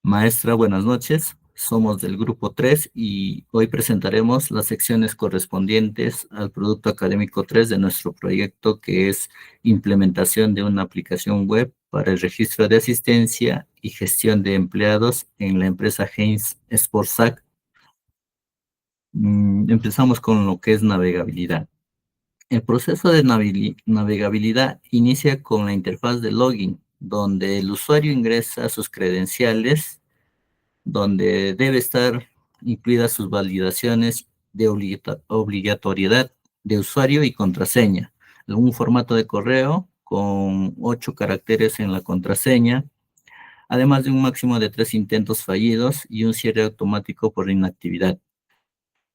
Maestra, buenas noches. Somos del grupo 3 y hoy presentaremos las secciones correspondientes al producto académico 3 de nuestro proyecto, que es implementación de una aplicación web para el registro de asistencia y gestión de empleados en la empresa Heinz Sportsac. Empezamos con lo que es navegabilidad. El proceso de navegabilidad inicia con la interfaz de login, donde el usuario ingresa sus credenciales, donde debe estar incluidas sus validaciones de obligatoriedad de usuario y contraseña, un formato de correo con 8 caracteres en la contraseña, además de un máximo de 3 intentos fallidos y un cierre automático por inactividad.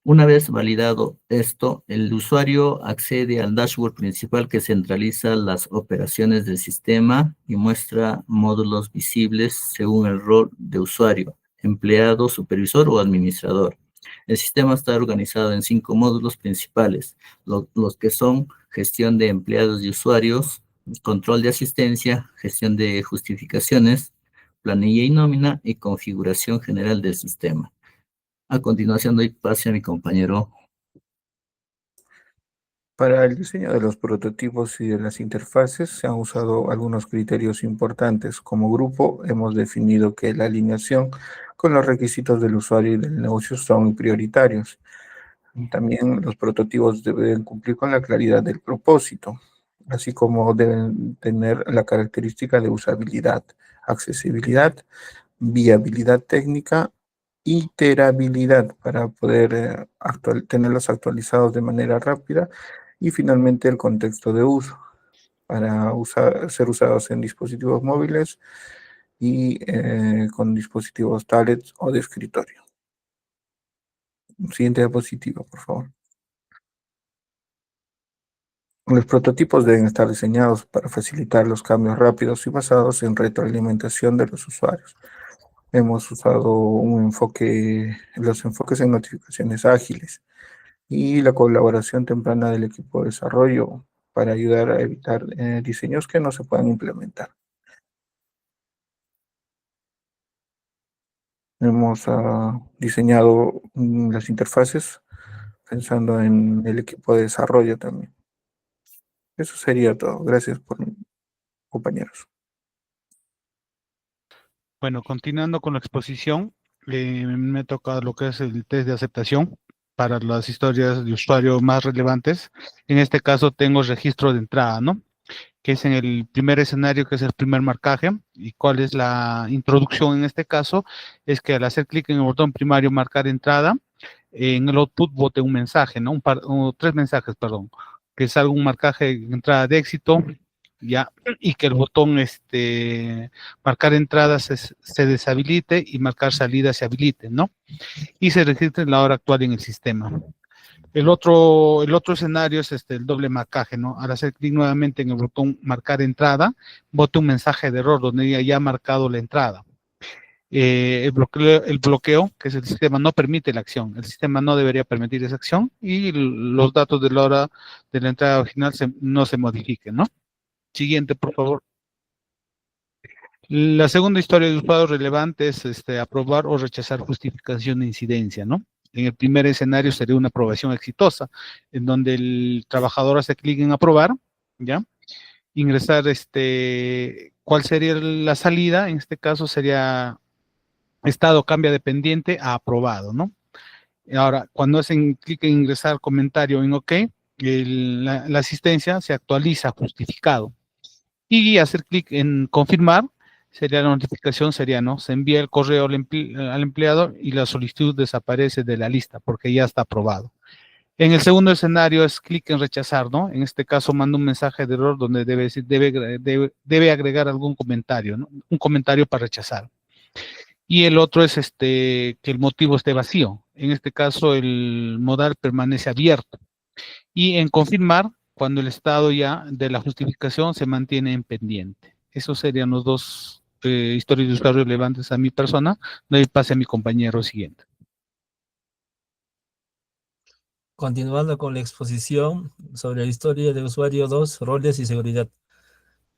Una vez validado esto, el usuario accede al dashboard principal, que centraliza las operaciones del sistema y muestra módulos visibles según el rol de usuario: empleado, supervisor o administrador. El sistema está organizado en 5 módulos principales, los que son gestión de empleados y usuarios, control de asistencia, gestión de justificaciones, planilla y nómina, y configuración general del sistema. A continuación doy pase a mi compañero. Para el diseño de los prototipos y de las interfaces se han usado algunos criterios importantes. Como grupo hemos definido que la alineación con los requisitos del usuario y del negocio son prioritarios. También los prototipos deben cumplir con la claridad del propósito, así como deben tener la característica de usabilidad, accesibilidad, viabilidad técnica, iterabilidad para poder tenerlos actualizados de manera rápida, y finalmente el contexto de uso para ser usados en dispositivos móviles y con dispositivos tablets o de escritorio. Siguiente diapositiva, por favor. Los prototipos deben estar diseñados para facilitar los cambios rápidos y basados en retroalimentación de los usuarios. Hemos usado los enfoques en notificaciones ágiles y la colaboración temprana del equipo de desarrollo para ayudar a evitar diseños que no se puedan implementar. Hemos diseñado las interfaces pensando en el equipo de desarrollo también. Eso sería todo. Gracias compañeros. Bueno, continuando con la exposición, me toca lo que es el test de aceptación para las historias de usuario más relevantes. En este caso tengo registro de entrada, ¿no? Que es en el primer escenario, que es el primer marcaje. ¿Y cuál es la introducción en este caso? Es que al hacer clic en el botón primario marcar entrada, en el output bote un mensaje, ¿no? Tres mensajes, perdón, que salga un marcaje de entrada de éxito, ya, y que el botón marcar entrada se deshabilite y marcar salida se habilite, ¿no? Y se registre la hora actual en el sistema. El otro escenario es el doble marcaje, ¿no? Al hacer clic nuevamente en el botón marcar entrada, bote un mensaje de error donde ya ha marcado la entrada. El bloqueo, que es el sistema, no permite la acción. El sistema no debería permitir esa acción, y los datos de la hora de la entrada original no se modifiquen, ¿no? Siguiente, por favor. La segunda historia de usuario relevante es aprobar o rechazar justificación de incidencia, ¿no? En el primer escenario sería una aprobación exitosa, en donde el trabajador hace clic en aprobar, ¿ya? Ingresar, ¿cuál sería la salida? En este caso sería estado cambia de pendiente a aprobado, ¿no? Ahora, cuando hacen clic en ingresar comentario en OK, la asistencia se actualiza justificado. Y hacer clic en confirmar, sería la notificación, sería, ¿no? Se envía el correo al empleado y la solicitud desaparece de la lista porque ya está aprobado. En el segundo escenario es clic en rechazar, ¿no? En este caso manda un mensaje de error donde debe agregar algún comentario, ¿no? Un comentario para rechazar. Y el otro es que el motivo esté vacío. En este caso el modal permanece abierto. Y en confirmar, cuando el estado ya de la justificación se mantiene en pendiente. Esos serían los dos historias de usuario relevantes a mi persona. Doy pase a mi compañero siguiente. Continuando con la exposición sobre la historia de usuario 2, roles y seguridad.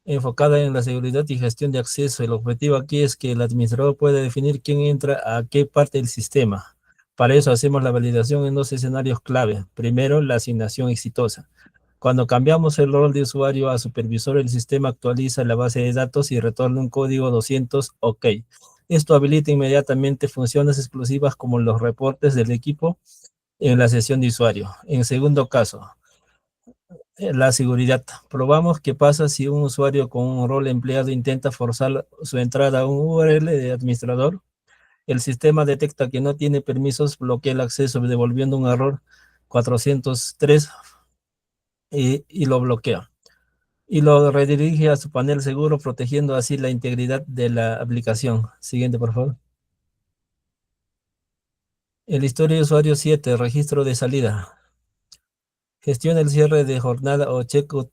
enfocada en la seguridad y gestión de acceso. El objetivo aquí es que el administrador pueda definir quién entra a qué parte del sistema. Para eso hacemos la validación en 2 escenarios clave. Primero, la asignación exitosa. Cuando cambiamos el rol de usuario a supervisor, el sistema actualiza la base de datos y retorna un código 200 OK. Esto habilita inmediatamente funciones exclusivas como los reportes del equipo en la sesión de usuario. En segundo caso, la seguridad. Probamos qué pasa si un usuario con un rol empleado intenta forzar su entrada a un URL de administrador. El sistema detecta que no tiene permisos, bloquea el acceso devolviendo un error 403 y lo bloquea. Y lo redirige a su panel seguro, protegiendo así la integridad de la aplicación. Siguiente, por favor. El historia de usuario 7, registro de salida. Gestiona el cierre de jornada o checkout.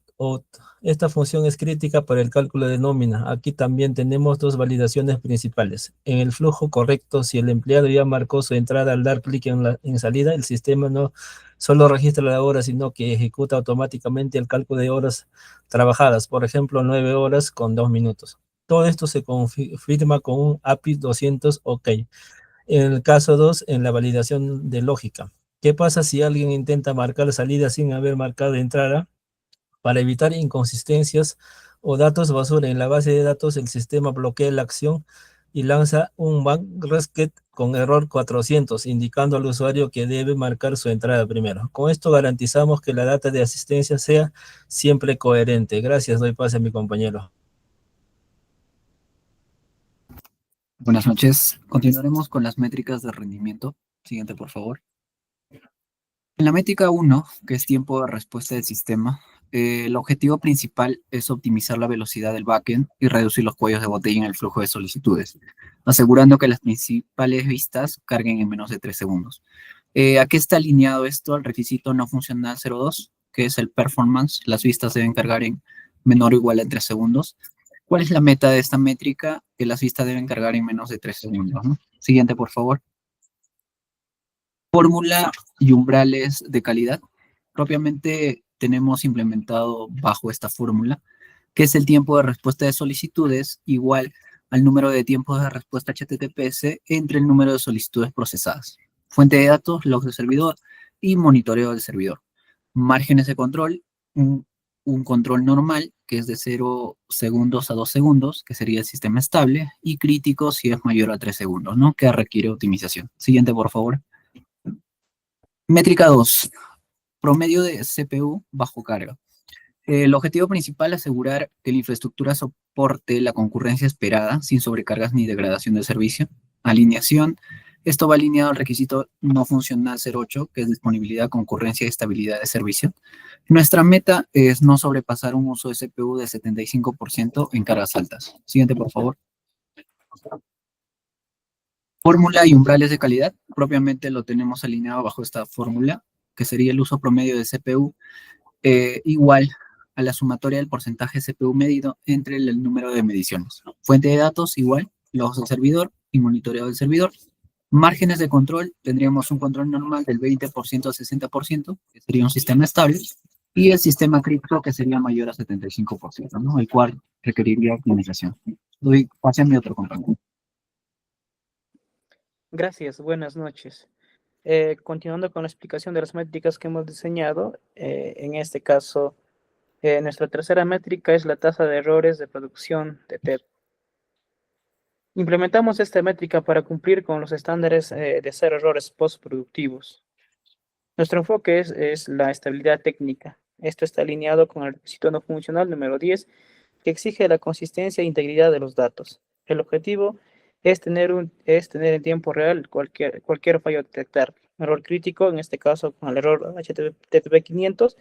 Esta función es crítica para el cálculo de nómina. Aquí también tenemos 2 validaciones principales. En el flujo correcto, si el empleado ya marcó su entrada al dar clic en salida, el sistema no solo registra la hora, sino que ejecuta automáticamente el cálculo de horas trabajadas. Por ejemplo, 9 horas con 2 minutos. Todo esto se confirma con un API 200 OK. En el caso 2, en la validación de lógica. ¿Qué pasa si alguien intenta marcar salida sin haber marcado entrada? Para evitar inconsistencias o datos basura en la base de datos, el sistema bloquea la acción y lanza un bug reset con error 400, indicando al usuario que debe marcar su entrada primero. Con esto garantizamos que la data de asistencia sea siempre coherente. Gracias, doy pase a mi compañero. Buenas noches. Continuaremos con las métricas de rendimiento. Siguiente, por favor. En la métrica 1, que es tiempo de respuesta del sistema, el objetivo principal es optimizar la velocidad del backend y reducir los cuellos de botella en el flujo de solicitudes, asegurando que las principales vistas carguen en menos de 3 segundos. ¿A qué está alineado esto? Al requisito no funcional 02, que es el performance. Las vistas deben cargar en menor o igual a 3 segundos. ¿Cuál es la meta de esta métrica? Que las vistas deben cargar en menos de 3 segundos, ¿no? Siguiente, por favor. Fórmula y umbrales de calidad. Propiamente tenemos implementado bajo esta fórmula, que es el tiempo de respuesta de solicitudes igual al número de tiempos de respuesta HTTPS entre el número de solicitudes procesadas. Fuente de datos, logs de servidor y monitoreo del servidor. Márgenes de control, un control normal, que es de 0 segundos a 2 segundos, que sería el sistema estable, y crítico si es mayor a 3 segundos, ¿no? Que requiere optimización. Siguiente, por favor. Métrica 2. Promedio de CPU bajo carga. El objetivo principal es asegurar que la infraestructura soporte la concurrencia esperada sin sobrecargas ni degradación del servicio. Alineación. Esto va alineado al requisito no funcional 08, que es disponibilidad, concurrencia y estabilidad de servicio. Nuestra meta es no sobrepasar un uso de CPU de 75% en cargas altas. Siguiente, por favor. Fórmula y umbrales de calidad. Propiamente lo tenemos alineado bajo esta fórmula, que sería el uso promedio de CPU igual a la sumatoria del porcentaje de CPU medido entre el número de mediciones. Fuente de datos igual, logs del servidor y monitoreo del servidor. Márgenes de control, tendríamos un control normal del 20% a 60%, que sería un sistema estable, y el sistema crítico, que sería mayor a 75%, ¿no? El cual requeriría optimización. Doy pase a mi otro compañero. Gracias, buenas noches. Continuando con la explicación de las métricas que hemos diseñado, en este caso, nuestra tercera métrica es la tasa de errores de producción de TED. Implementamos esta métrica para cumplir con los estándares de cero errores postproductivos. Nuestro enfoque es la estabilidad técnica. Esto está alineado con el requisito no funcional número 10, que exige la consistencia e integridad de los datos. El objetivo es tener en tiempo real cualquier fallo detectar. Error crítico, en este caso con el error HTTP 500,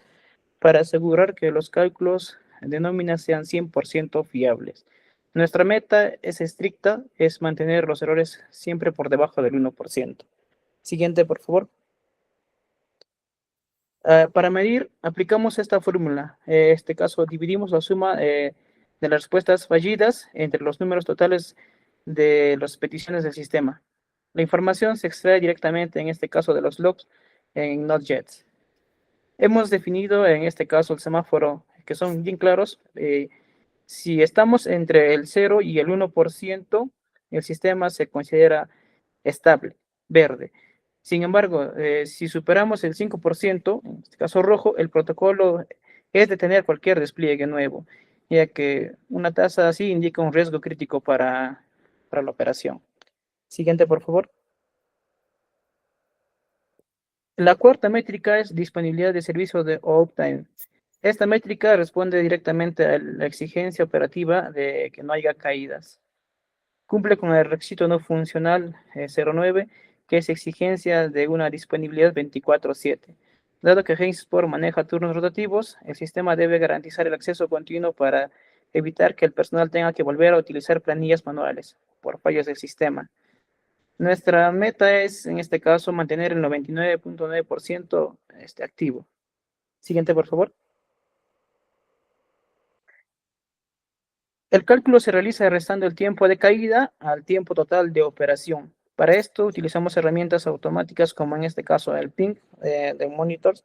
para asegurar que los cálculos de nómina sean 100% fiables. Nuestra meta es estricta, es mantener los errores siempre por debajo del 1%. Siguiente, por favor. Para medir, aplicamos esta fórmula. En este caso, dividimos la suma de las respuestas fallidas entre los números totales de las peticiones del sistema. La información se extrae directamente, en este caso, de los logs en Node.js. Hemos definido, en este caso, el semáforo, que son bien claros. Si estamos entre el 0 y el 1%, el sistema se considera estable, verde. Sin embargo, si superamos el 5%, en este caso rojo, el protocolo es detener cualquier despliegue nuevo, ya que una tasa así indica un riesgo crítico para la operación. Siguiente, por favor. La cuarta métrica es disponibilidad de servicio de uptime. Esta métrica responde directamente a la exigencia operativa de que no haya caídas. Cumple con el requisito no funcional 09, que es exigencia de una disponibilidad 24/7. Dado que HubSpot maneja turnos rotativos, el sistema debe garantizar el acceso continuo para evitar que el personal tenga que volver a utilizar planillas manuales por fallos del sistema. Nuestra meta es, en este caso, mantener el 99.9% activo. Siguiente, por favor. El cálculo se realiza restando el tiempo de caída al tiempo total de operación. Para esto utilizamos herramientas automáticas como en este caso el ping de monitors.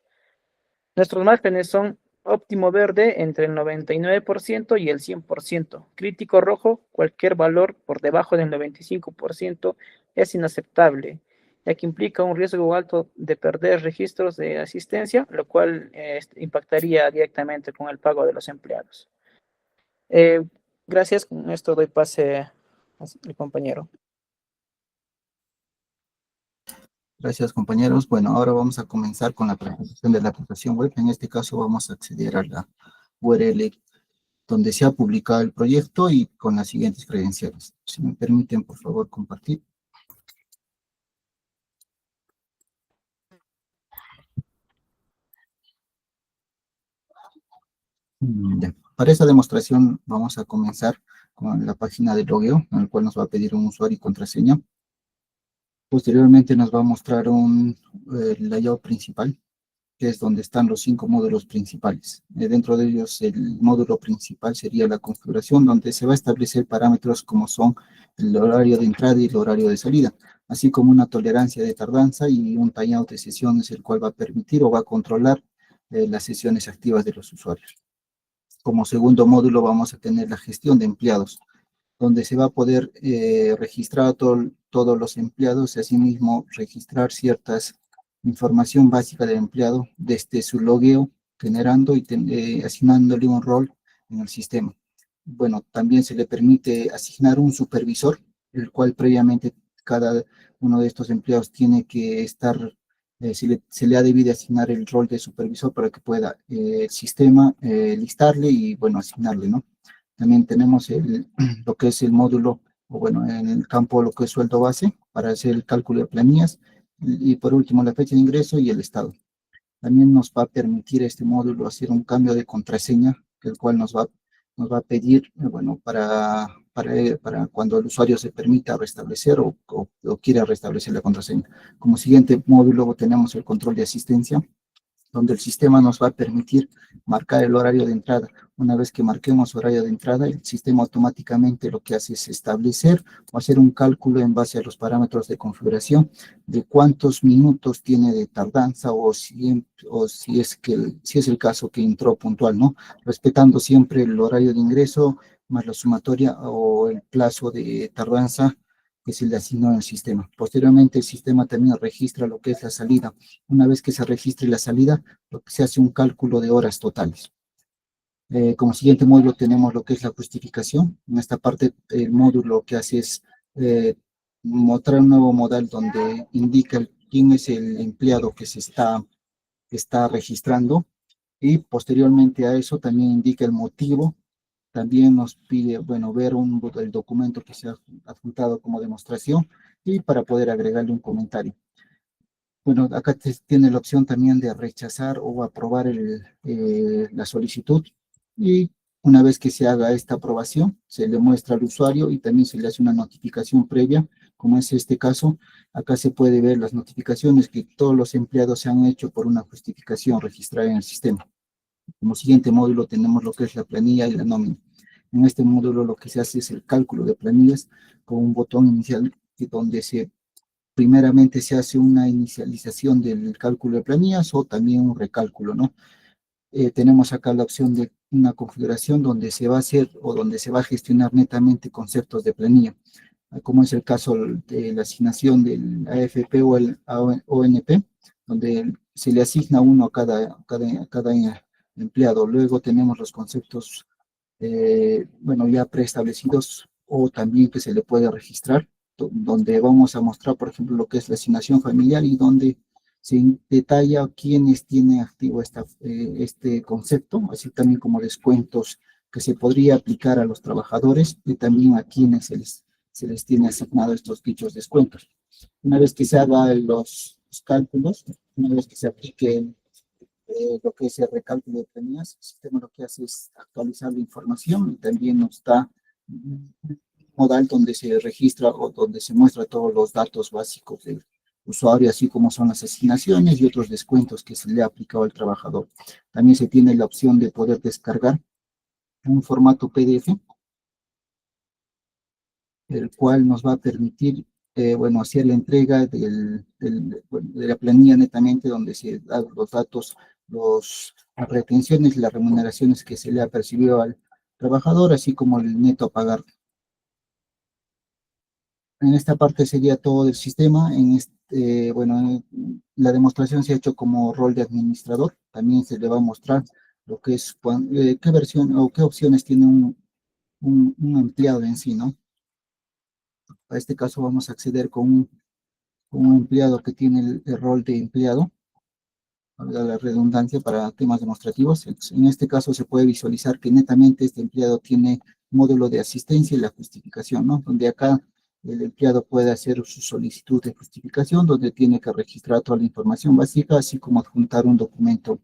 Nuestros márgenes son óptimo verde entre el 99% y el 100%. Crítico rojo, cualquier valor por debajo del 95% es inaceptable, ya que implica un riesgo alto de perder registros de asistencia, lo cual impactaría directamente con el pago de los empleados. Gracias, con esto doy pase al compañero. Gracias, compañeros. Bueno, ahora vamos a comenzar con la presentación de la aplicación web. En este caso vamos a acceder a la URL donde se ha publicado el proyecto y con las siguientes credenciales. Si me permiten, por favor, compartir. Ya. Para esta demostración vamos a comenzar con la página de logueo, en el cual nos va a pedir un usuario y contraseña. Posteriormente nos va a mostrar un layout principal, que es donde están los 5 módulos principales. Dentro de ellos, el módulo principal sería la configuración, donde se va a establecer parámetros como son el horario de entrada y el horario de salida, así como una tolerancia de tardanza y un timeout de sesiones, el cual va a permitir o va a controlar las sesiones activas de los usuarios. Como segundo módulo vamos a tener la gestión de empleados, donde se va a poder registrar todos los empleados y asimismo registrar ciertas información básica del empleado desde su logueo, generando y asignándole un rol en el sistema. Bueno, también se le permite asignar un supervisor, el cual previamente cada uno de estos empleados tiene que estar, se le ha debido asignar el rol de supervisor para que pueda el sistema listarle y, bueno, asignarle, ¿no? También tenemos lo que es el módulo, o bueno, en el campo lo que es sueldo base, para hacer el cálculo de planillas, y por último la fecha de ingreso y el estado. También nos va a permitir este módulo hacer un cambio de contraseña, el cual nos va a pedir, bueno, para cuando el usuario se permita restablecer o quiera restablecer la contraseña. Como siguiente módulo tenemos el control de asistencia, donde el sistema nos va a permitir marcar el horario de entrada. Una vez que marquemos horario de entrada, el sistema automáticamente lo que hace es establecer o hacer un cálculo en base a los parámetros de configuración de cuántos minutos tiene de tardanza o si es el caso que entró puntual, ¿no? Respetando siempre el horario de ingreso más la sumatoria o el plazo de tardanza que se le asignó en el sistema. Posteriormente, el sistema también registra lo que es la salida. Una vez que se registre la salida, se hace un cálculo de horas totales. Como siguiente módulo tenemos lo que es la justificación. En esta parte, el módulo que hace es mostrar un nuevo modal donde indica quién es el empleado que se está registrando, y posteriormente a eso también indica el motivo. También nos pide, bueno, ver el documento que se ha adjuntado como demostración y para poder agregarle un comentario. Bueno, acá tiene la opción también de rechazar o aprobar la solicitud, y una vez que se haga esta aprobación, se le muestra al usuario y también se le hace una notificación previa, como es este caso. Acá se puede ver las notificaciones que todos los empleados se han hecho por una justificación registrada en el sistema. Como siguiente módulo tenemos lo que es la planilla y la nómina. En este módulo lo que se hace es el cálculo de planillas con un botón inicial donde primeramente se hace una inicialización del cálculo de planillas o también un recálculo, ¿no? Tenemos acá la opción de una configuración donde se va a hacer o donde se va a gestionar netamente conceptos de planilla, como es el caso de la asignación del AFP o el ONP, donde se le asigna uno a cada empleado. Luego tenemos los conceptos, bueno, ya preestablecidos o también que se le puede registrar, donde vamos a mostrar, por ejemplo, lo que es la asignación familiar y donde se detalla quiénes tienen activo este concepto, así también como descuentos que se podría aplicar a los trabajadores y también a quienes se les tiene asignado estos dichos descuentos. Una vez que se hagan los cálculos, una vez que se aplique lo que es el recálculo de planillas, el sistema lo que hace es actualizar la información y también nos da un modal donde se registra o donde se muestra todos los datos básicos del usuario, así como son las asignaciones y otros descuentos que se le ha aplicado al trabajador. También se tiene la opción de poder descargar un formato PDF, el cual nos va a permitir, bueno, hacer la entrega de la planilla netamente, donde se dan los datos, las retenciones y las remuneraciones que se le ha percibido al trabajador, así como el neto a pagar. En esta parte sería todo el sistema. Bueno, la demostración se ha hecho como rol de administrador. También se le va a mostrar lo que es, qué versión o qué opciones tiene un empleado en sí, ¿no? Para este caso vamos a acceder con un empleado que tiene el rol de empleado, valga la redundancia para temas demostrativos. En este caso se puede visualizar que netamente este empleado tiene módulo de asistencia y la justificación, ¿no? Donde acá el empleado puede hacer su solicitud de justificación, donde tiene que registrar toda la información básica, así como adjuntar un documento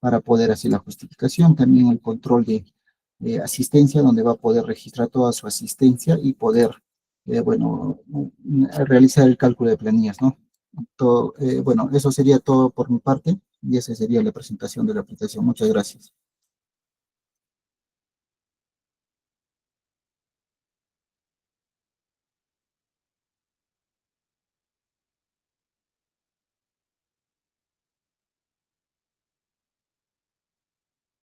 para poder hacer la justificación. También el control de asistencia, donde va a poder registrar toda su asistencia y poder, bueno, realizar el cálculo de planillas, ¿no? Bueno, eso sería todo por mi parte y esa sería la presentación de la aplicación. Muchas gracias.